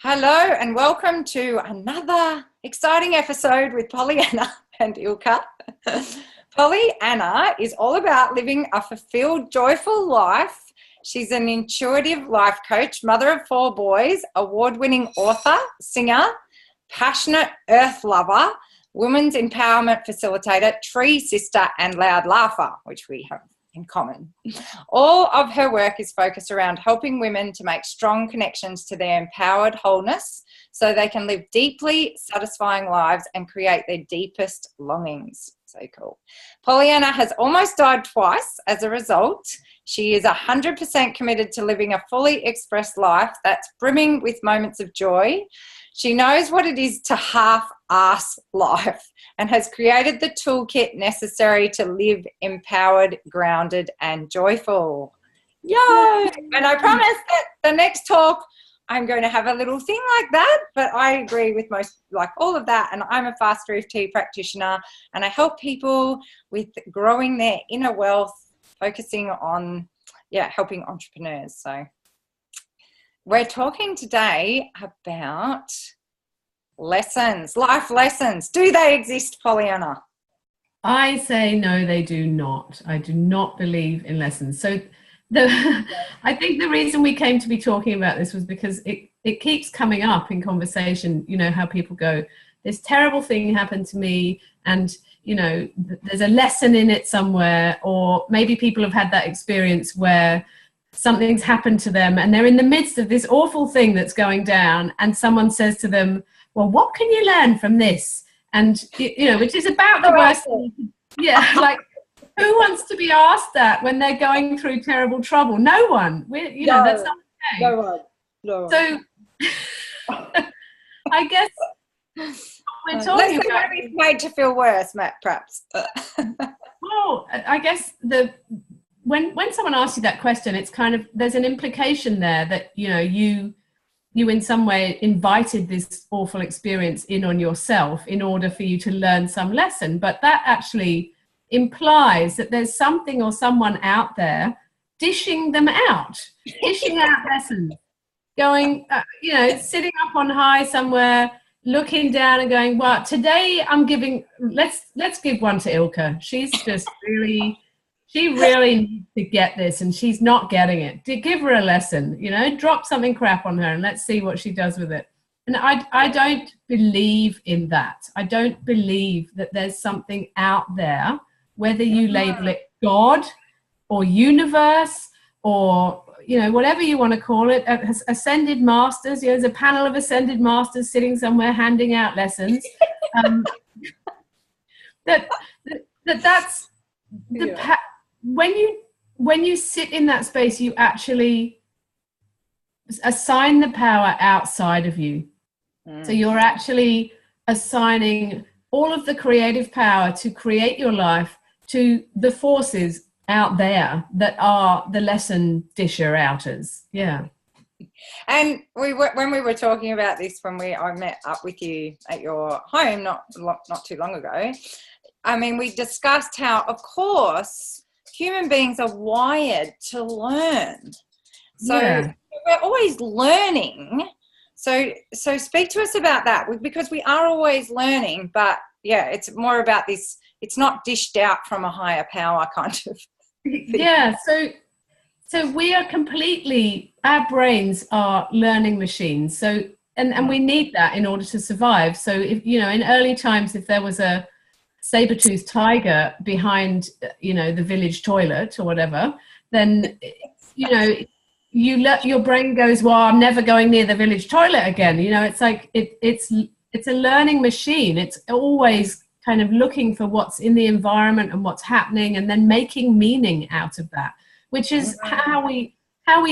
Hello and welcome to another exciting episode with Pollyanna and Ilka. Pollyanna is all about living a fulfilled, joyful life. She's an intuitive life coach, mother of 4 boys, award-winning author, singer, passionate earth lover, women's empowerment facilitator, tree sister, and loud laugher, which we have in common. All of her work is focused around helping women to make strong connections to their empowered wholeness so they can live deeply satisfying lives and create their deepest longings. So cool. Pollyanna has almost died twice as a result. She is 100% committed to living a fully expressed life that's brimming with moments of joy. She knows what it is to half-ass life and has created the toolkit necessary to live empowered, grounded, and joyful. Yay! And I promise that the next talk, I'm going to have a little thing like that, but I agree with all of that. And I'm a fast EFT practitioner and I help people with growing their inner wealth, focusing on, helping entrepreneurs. So we're talking today about lessons, life lessons. Do they exist, Pollyanna? I say no, they do not. I do not believe in lessons. So I think the reason we came to be talking about this was because it keeps coming up in conversation, you know, how people go, this terrible thing happened to me and, you know, there's a lesson in it somewhere, or maybe people have had that experience where something's happened to them and they're in the midst of this awful thing that's going down and someone says to them, well, what can you learn from this? And, you know, which is about the worst thing. Yeah, like, who wants to be asked that when they're going through terrible trouble? No one. That's not okay. No one. No one. So, I guess we're talking about... Let's made to feel worse, Matt, perhaps. Well, I guess when someone asks you that question, it's kind of, there's an implication there that, you know, you in some way invited this awful experience in on yourself in order for you to learn some lesson. But that actually implies that there's something or someone out there dishing them out, dishing out lessons, going, sitting up on high somewhere, looking down and going, well, today I'm giving, let's give one to Ilka. She's just she really needs to get this and she's not getting it. Give her a lesson, you know, drop something crap on her and let's see what she does with it. And I don't believe in that. I don't believe that there's something out there, whether you label it God or universe or, you know, whatever you want to call it, ascended masters. You know, there's a panel of ascended masters sitting somewhere handing out lessons. That's the when you sit in that space, you actually assign the power outside of you. So you're actually assigning all of the creative power to create your life to the forces out there that are the lesson disher outers. Yeah. And when we were talking about this, I met up with you at your home not too long ago, I mean, we discussed how, of course, human beings are wired to learn. So we're always learning. So speak to us about that, because we are always learning, but it's more about this, it's not dished out from a higher power kind of thing. Yeah, so we are completely, our brains are learning machines. So, and we need that in order to survive. So if, you know, in early times, if there was a saber-toothed tiger behind, you know, the village toilet or whatever, then, you know, your brain goes, well, I'm never going near the village toilet again. You know, it's like, it's a learning machine. It's always kind of looking for what's in the environment and what's happening and then making meaning out of that, which is how we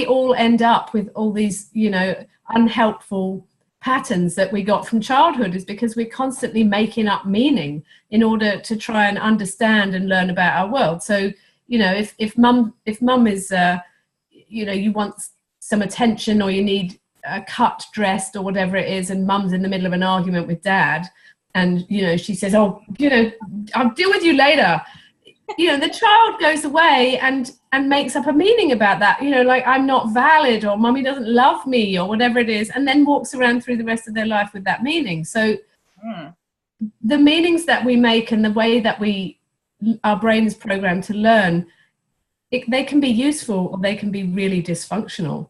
all end up with all these, you know, unhelpful patterns that we got from childhood, is because we're constantly making up meaning in order to try and understand and learn about our world. So, you know, if mum is, you know, you want some attention or you need a cut dressed or whatever it is, and mum's in the middle of an argument with dad and, you know, she says, oh, you know, I'll deal with you later. you know, the child goes away and makes up a meaning about that, you know, like I'm not valid, or mummy doesn't love me, or whatever it is, and then walks around through the rest of their life with that meaning. So the meanings that we make and the way that our brain is programmed to learn, they can be useful or they can be really dysfunctional.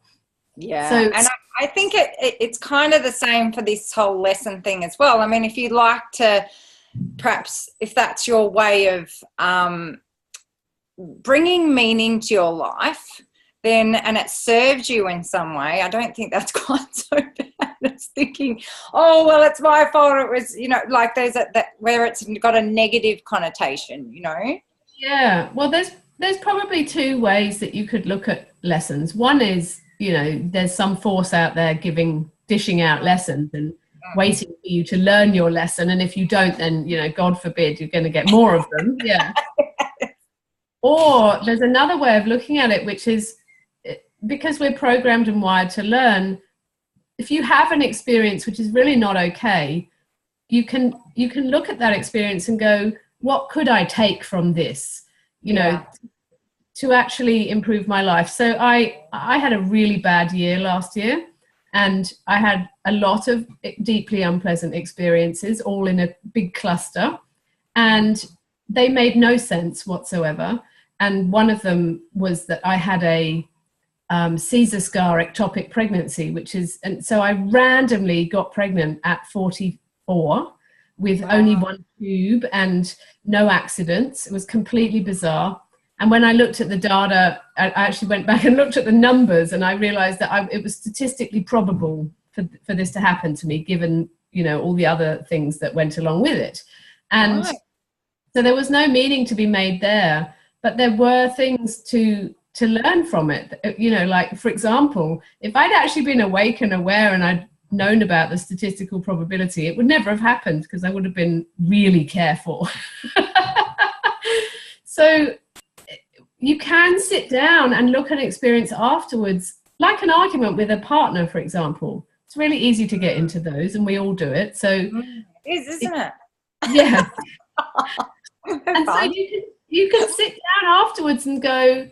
Yeah. So, And I think it's kind of the same for this whole lesson thing as well. I mean, if you'd like to, perhaps if that's your way of bringing meaning to your life, then, and it serves you in some way, I don't think that's quite so bad as thinking, oh, well, it's my fault. It was, you know, like there's that where it's got a negative connotation, you know? Yeah. Well, there's probably two ways that you could look at lessons. One is, you know, there's some force out there dishing out lessons and waiting for you to learn your lesson. And if you don't, then, you know, God forbid, you're going to get more of them. Yeah. Or there's another way of looking at it, which is, because we're programmed and wired to learn, if you have an experience which is really not okay, you can look at that experience and go, what could I take from this, you know, to actually improve my life? So I had a really bad year last year, and I had a lot of deeply unpleasant experiences, all in a big cluster, and they made no sense whatsoever. And one of them was that I had a Caesar scar ectopic pregnancy, and so I randomly got pregnant at 44 with only one tube and no accidents. It was completely bizarre. And when I looked at the data, I actually went back and looked at the numbers, and I realized that it was statistically probable for this to happen to me, given, you know, all the other things that went along with it. And so there was no meaning to be made there, but there were things to learn from it. You know, like, for example, if I'd actually been awake and aware and I'd known about the statistical probability, it would never have happened, because I would have been really careful. So you can sit down and look at an experience afterwards, like an argument with a partner, for example. It's really easy to get into those, and we all do it. So it is, isn't it? Yeah. And so you can sit down afterwards and go,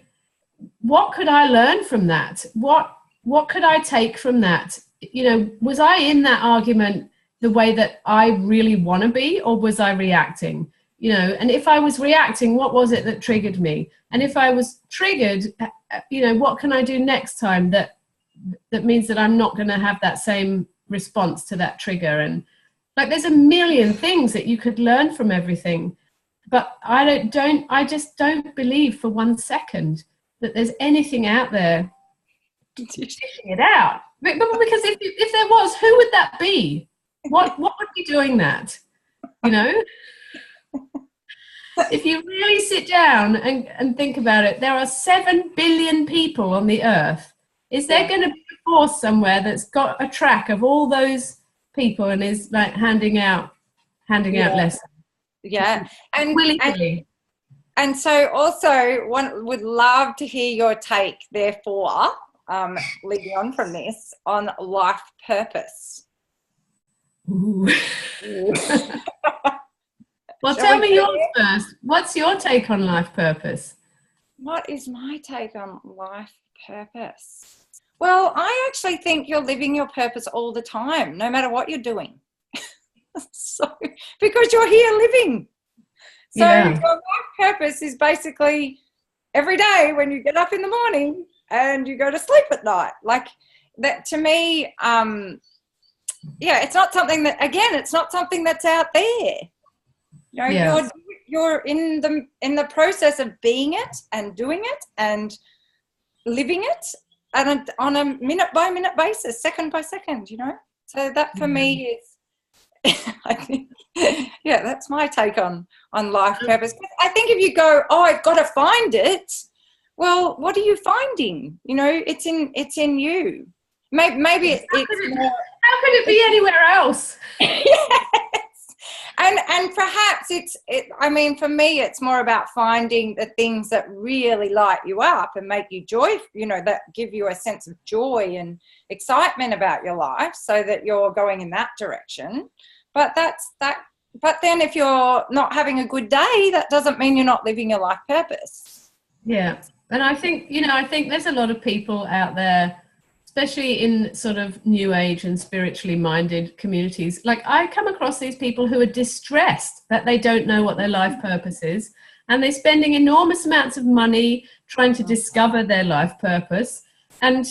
what could I learn from that? What could I take from that? You know, was I in that argument the way that I really want to be, or was I reacting? You know, and if I was reacting, what was it that triggered me? And if I was triggered, you know, what can I do next time that means that I'm not going to have that same response to that trigger? And like, there's a million things that you could learn from everything, but I just don't believe for 1 second that there's anything out there dishing it out. But because if there was, who would that be? What would be doing that? You know? If you really sit down and think about it, there are 7 billion people on the earth. Is there going to be a force somewhere that's got a track of all those people and is like handing out lessons? Yeah. And so also one would love to hear your take, therefore, leading on from this, on life purpose. Ooh. Well, tell me yours first. What's your take on life purpose? What is my take on life purpose? Well, I actually think you're living your purpose all the time, no matter what you're doing. So, because you're here living. So your life purpose is basically every day when you get up in the morning and you go to sleep at night. Like that, to me, it's not something that, again, it's not something that's out there. You know, you're in the process of being it and doing it and living it, and on a minute by minute basis, second by second. You know, so that for me is, I think, that's my take on life purpose. I think if you go, oh, I've got to find it. Well, what are you finding? You know, it's in you. Maybe it's how could it be anywhere else? And perhaps I mean, for me, it's more about finding the things that really light you up and make you joy, you know, that give you a sense of joy and excitement about your life, so that you're going in that direction. But that But then if you're not having a good day, that doesn't mean you're not living your life purpose. Yeah. And I think, I think there's a lot of people out there, especially in sort of new age and spiritually minded communities. Like, I come across these people who are distressed that they don't know what their life purpose is. And they're spending enormous amounts of money trying to discover their life purpose. And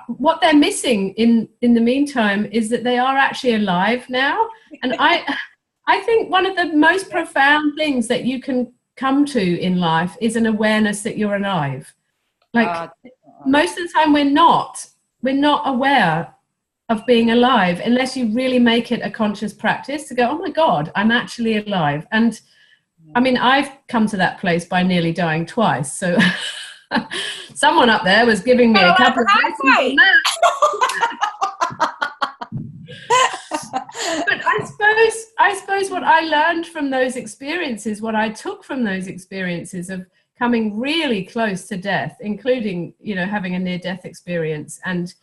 what they're missing in the meantime is that they are actually alive now. And I think one of the most profound things that you can come to in life is an awareness that you're alive. Like, most of the time we're not aware of being alive unless you really make it a conscious practice to go, oh my God, I'm actually alive. And I mean, I've come to that place by nearly dying twice. So someone up there was giving me a couple of lessons on that. But I suppose what I learned from those experiences, what I took from those experiences of coming really close to death, including, having a near-death experience, and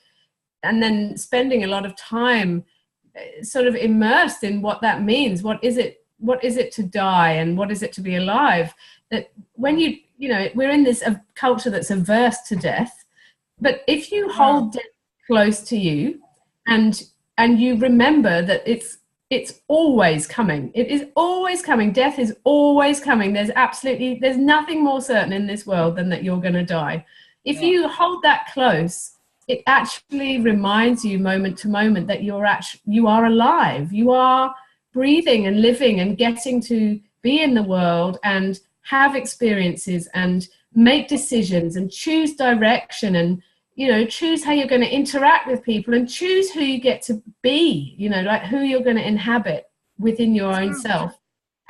then spending a lot of time sort of immersed in what that means. What is it to die, and what is it to be alive? That when we're in this culture that's averse to death, but if you hold death close to you and you remember that it's always coming. It is always coming. Death is always coming. There's nothing more certain in this world than that you're going to die. If you hold that close, it actually reminds you moment to moment that you are alive. You are breathing and living and getting to be in the world and have experiences and make decisions and choose direction and choose how you're going to interact with people and choose who you get to be, like who you're going to inhabit within your own self.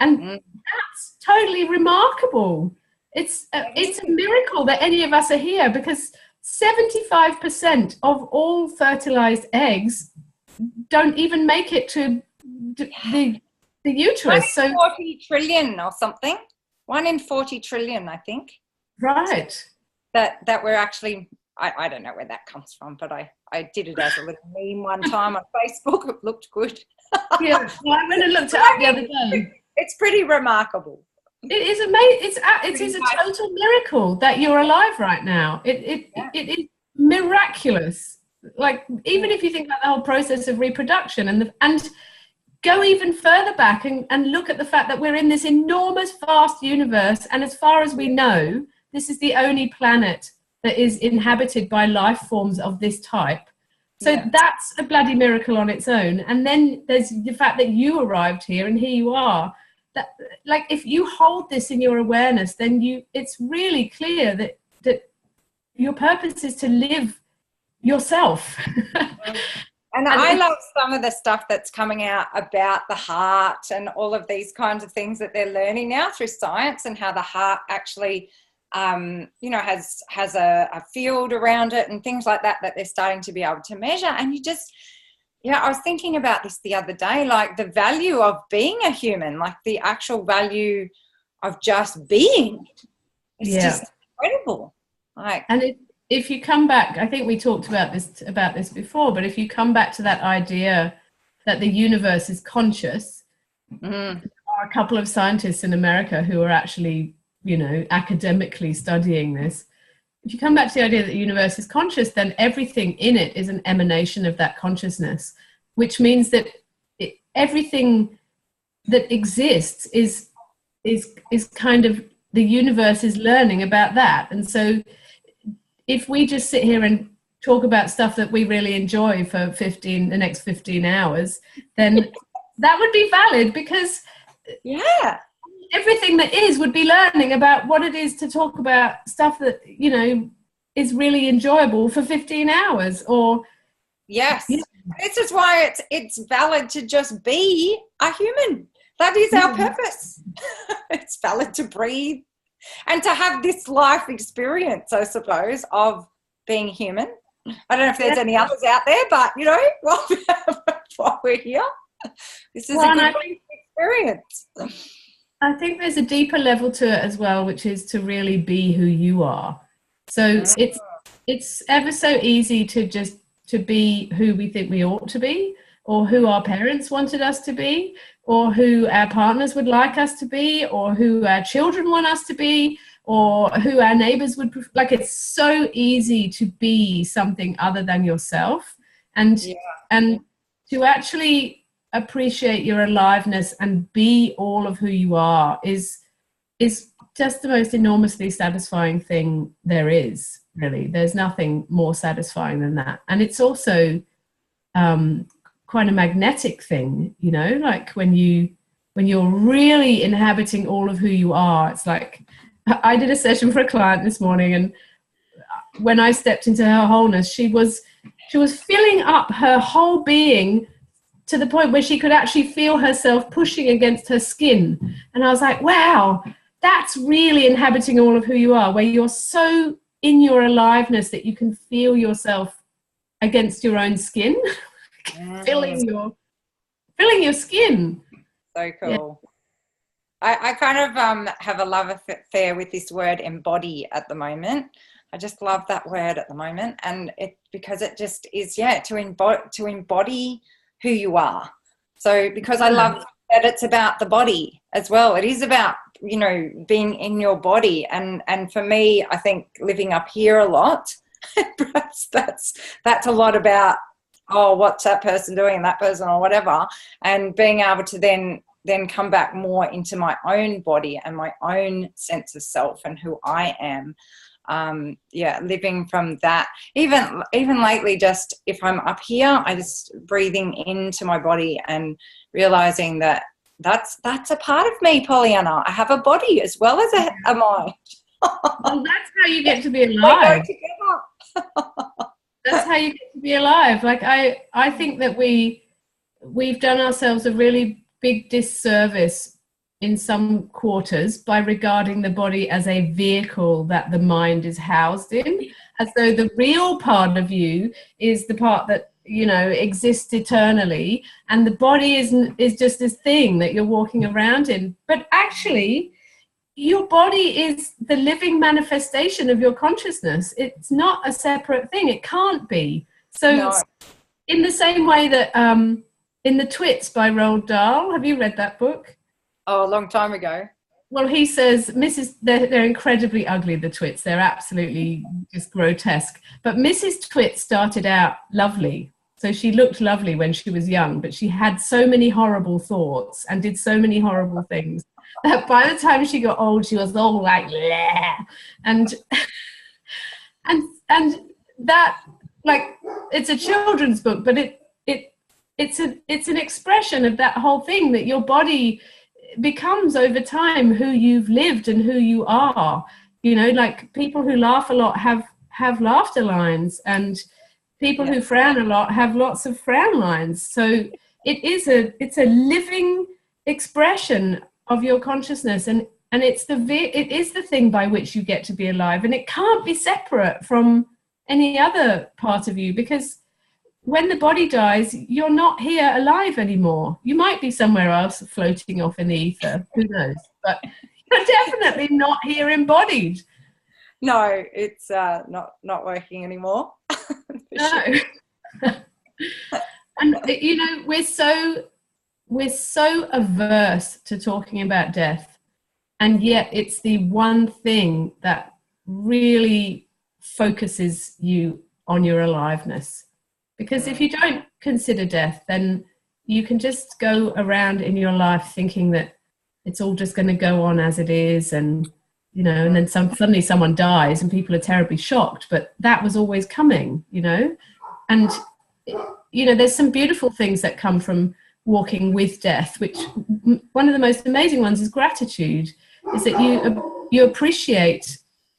And that's totally remarkable. It's a miracle that any of us are here, because 75% of all fertilized eggs don't even make it to the uterus. 1 in 40 trillion or something. 1 in 40 trillion, I think. Right. That we're actually... I don't know where that comes from, but I did it as a little meme one time on Facebook. It looked good. Yeah, well, I went and looked it up the other day. It's pretty remarkable. It is amazing. It is a total miracle that you're alive right now. It is miraculous. Like, even if you think about the whole process of reproduction and go even further back and look at the fact that we're in this enormous, vast universe, and as far as we know, this is the only planet that is inhabited by life forms of this type. So that's a bloody miracle on its own. And then there's the fact that you arrived here and here you are. That, like, if you hold this in your awareness, then it's really clear that your purpose is to live yourself. And I love some of the stuff that's coming out about the heart and all of these kinds of things that they're learning now through science, and how the heart actually has a field around it and things like that they're starting to be able to measure. And I was thinking about this the other day, like the value of being a human, like the actual value of just being. It's just incredible. And if you come back, I think we talked about this before, but if you come back to that idea that the universe is conscious, there are a couple of scientists in America who are actually academically studying this. If you come back to the idea that the universe is conscious, then everything in it is an emanation of that consciousness, which means that everything that exists is kind of, the universe is learning about that. And so if we just sit here and talk about stuff that we really enjoy for the next 15 hours, then that would be valid, because everything that would be learning about what it is to talk about stuff that, is really enjoyable for 15 hours or... Yes. This is why it's valid to just be a human. That is our purpose. It's valid to breathe and to have this life experience, I suppose, of being human. I don't know if there's any others out there, but, while we're here, this is a good experience. I think there's a deeper level to it as well, which is to really be who you are. So it's ever so easy to be who we think we ought to be, or who our parents wanted us to be, or who our partners would like us to be, or who our children want us to be, or who our neighbors would prefer. Like, it's so easy to be something other than yourself, and to actually appreciate your aliveness and be all of who you are is just the most enormously satisfying thing there is. Really, there's nothing more satisfying than that. And it's also quite a magnetic thing, you know, like when you're really inhabiting all of who you are. It's like, I did a session for a client this morning, and when I stepped into her wholeness, she was filling up her whole being to the point where she could actually feel herself pushing against her skin. And I was like, wow, that's really inhabiting all of who you are, where you're so in your aliveness that you can feel yourself against your own skin, filling your skin. So cool. Yeah. I kind of have a love affair with this word embody at the moment. I just love that word at the moment, and because it just is, to embody who you are. So because I love that it's about the body as well. It is about, you know, being in your body, and for me, I think living up here a lot, perhaps that's a lot about, oh, what's that person doing, that person or whatever, and being able to then come back more into my own body and my own sense of self and who I am. Living from that. Even lately, just if I'm up here, I just breathing into my body and realizing that that's a part of me, Pollyanna. I have a body as well as a mind. Well, that's how you get to be alive. That's how you get to be alive. Like, I think that we've done ourselves a really big disservice in some quarters by regarding the body as a vehicle that the mind is housed in, as though the real part of you is the part that, you know, exists eternally, and the body is just this thing that you're walking around in. But actually, your body is the living manifestation of your consciousness. It's not a separate thing. It can't be. So no. In the same way that in The Twits by Roald Dahl, have you read that book? Oh, a long time ago. Well, he says, they're incredibly ugly, the Twits. They're absolutely just grotesque. But Mrs. Twit started out lovely. So she looked lovely when she was young, but she had so many horrible thoughts and did so many horrible things that by the time she got old, she was all like, bleh. And that, like, it's a children's book, but it's an expression of that whole thing, that your body becomes over time who you've lived and who you are. You know, like people who laugh a lot have laughter lines, and people who frown a lot have lots of frown lines. So it's a living expression of your consciousness, and it is the thing by which you get to be alive, and it can't be separate from any other part of you, because when the body dies, you're not here alive anymore. You might be somewhere else floating off in the ether, who knows, but you're definitely not here embodied. No, it's not working anymore. No. And you know, we're so averse to talking about death, and yet it's the one thing that really focuses you on your aliveness. Because if you don't consider death, then you can just go around in your life thinking that it's all just going to go on as it is, and you know, and then suddenly someone dies and people are terribly shocked, but that was always coming, you know. And you know, there's some beautiful things that come from walking with death, which one of the most amazing ones is gratitude, is that you appreciate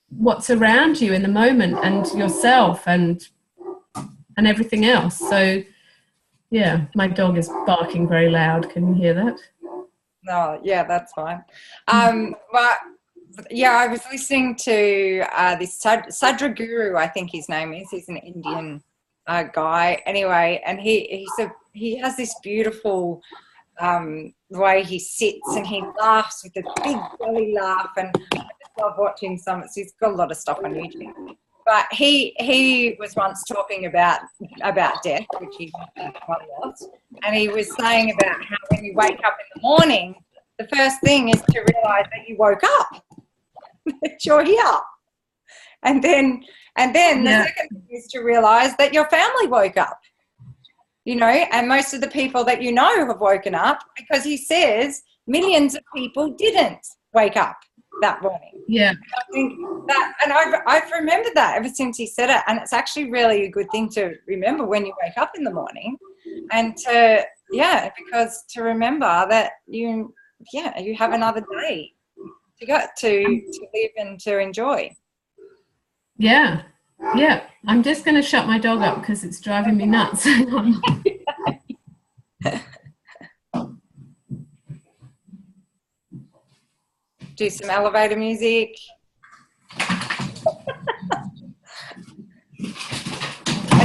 what's around you in the moment, and yourself, and everything else. So yeah, my dog is barking very loud. Can you hear that? No, yeah, that's fine. But yeah, I was listening to this Sadhguru, I think his name is. He's an Indian guy. Anyway, and he has this beautiful way he sits and he laughs with a big belly laugh, and I just love watching some. He's got a lot of stuff on YouTube. But he was once talking about death, which he quite a lot, and he was saying about how when you wake up in the morning, the first thing is to realise that you woke up, that you're here, and then the second thing is to realise that your family woke up. You know, and most of the people that you know have woken up, because he says millions of people didn't wake up that morning. Yeah. I think that, and I've remembered that ever since he said it, and it's actually really a good thing to remember when you wake up in the morning, and because to remember that you have another day to go to live and to enjoy. Yeah. Yeah, I'm just going to shut my dog up because it's driving me nuts. Do some elevator music. I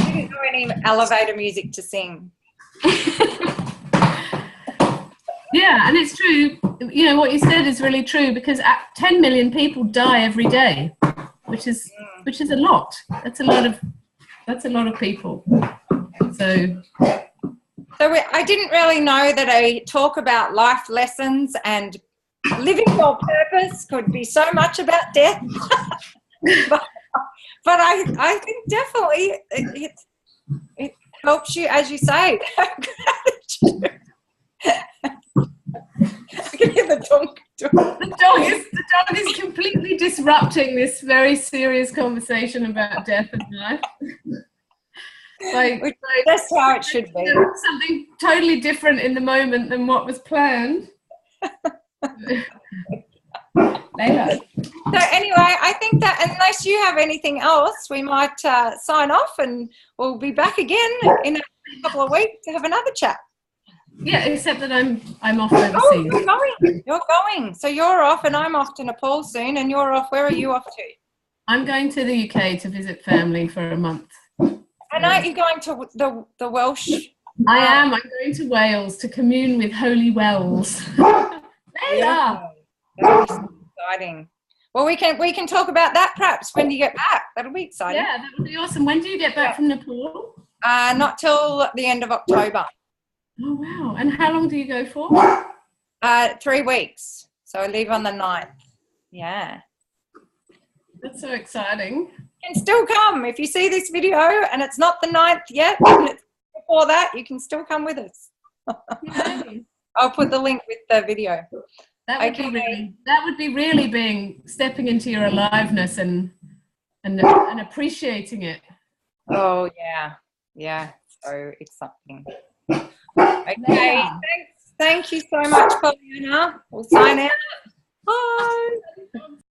didn't know any elevator music to sing. Yeah, and it's true. You know, what you said is really true, because 10 million people die every day, which is a lot. That's a lot of people. So I didn't really know that a talk about life lessons and living your purpose could be so much about death. but I think definitely it helps you, as you say, have gratitude. I can hear the dog. The dog is completely disrupting this very serious conversation about death and life. That's how it should be. Something totally different in the moment than what was planned. Layla. So anyway, I think that unless you have anything else, we might sign off, and we'll be back again in a couple of weeks to have another chat. Yeah, except that I'm off overseas. Oh, you're going. So you're off, and I'm off to Nepal soon, and you're off. Where are you off to? I'm going to the UK to visit family for a month. And aren't you going to the Welsh? I am. I'm going to Wales to commune with holy wells. Yeah. That's exciting. Well, we can talk about that perhaps when you get back. That'll be exciting. Yeah, that would be awesome. When do you get back from Nepal? Not till the end of October. Oh, wow. And how long do you go for? 3 weeks. So I leave on the 9th. Yeah. That's so exciting. You can still come. If you see this video and it's not the 9th yet, and it's before that, you can still come with us. Yay. I'll put the link with the video. That would be really stepping into your aliveness and appreciating it. Oh, yeah. So it's something. Okay, thanks. Thank you so much, Paulina. We'll sign out. Bye.